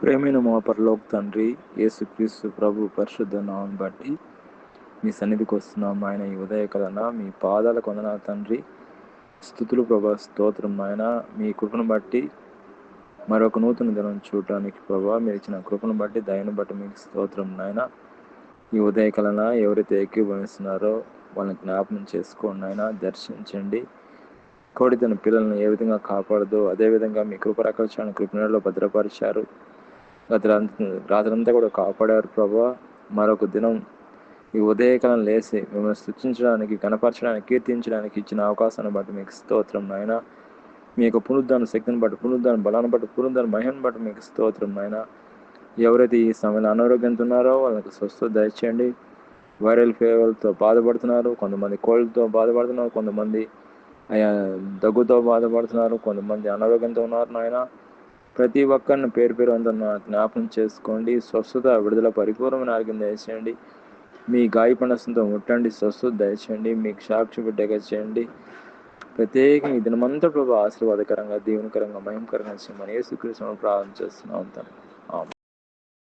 ప్రేమైన మా పరలోక తండ్రి, యేసుక్రీస్తు ప్రభు పరిశుద్ధ నామం బట్టి మీ సన్నిధికి వస్తున్నాం ఆయన. ఈ ఉదయకాలన మీ పాదాలకు వందనాలు తండ్రి. స్తుతులు ప్రభా, స్తోత్రం నాయన. మీ కృపను బట్టి మరొక నూతన దినం చూడటానికి ప్రభా, మీరు ఇచ్చిన కృపను బట్టి, దయను బట్టి మీకు స్తోత్రం నాయన. ఈ ఉదయకాలన ఎవరైతే ఏకీభవిస్తున్నారో వాళ్ళని జ్ఞాపకం చేసుకోండి నాయన, దర్శించండి. కోడి తన పిల్లలను ఏ విధంగా కాపాడదో అదేవిధంగా మీ కృపరక్షణ కృపణలో భద్రపరిచారు. రాత్రంతా కూడా కాపాడారు ప్రభా. మరొక దినం ఈ ఉదయకాలం లేసి మిమ్మల్ని స్తుతించడానికి, కనపరచడానికి, కీర్తించడానికి ఇచ్చిన అవకాశాన్ని బట్టి మీకు స్తోత్రం నాయన. మీ యొక్క పునరుద్ధాన శక్తిని బట్టి, పునరుద్ధాన బలాన్ని బట్టి, పునరుద్ధాన మహిమను బట్టి మీకు స్తోత్రం నాయన. ఎవరైతే ఈ సమయంలో అనారోగ్యంతో ఉన్నారో వాళ్ళకి స్వస్థత దయచేయండి. వైరల్ ఫీవర్తో బాధపడుతున్నారు, కొంతమంది కోల్డ్తో బాధపడుతున్నారు, కొంతమంది దగ్గుతో బాధపడుతున్నారు, కొంతమంది అనారోగ్యంతో ఉన్నారు నాయన. ప్రతి ఒక్కరిని పేరు పేరు అందరూ జ్ఞాపకం చేసుకోండి. స్వస్థత, విడుదల, పరిపూర్ణమైన ఆరోగ్యం దయచేయండి. మీ గాయపడసంతో ముట్టండి, స్వస్థత దయచేయండి. మీకు సాక్షి బిడ్డగా చేయండి. ప్రత్యేకంగా ఈ దినమంతా ప్రభు ఆశీర్వాదకరంగా, దీవెనకరంగా, మహిమకరంగా చేయమని యేసుక్రీస్తును ప్రార్థన చేస్తున్నాం తండ్రి. ఆమేన్.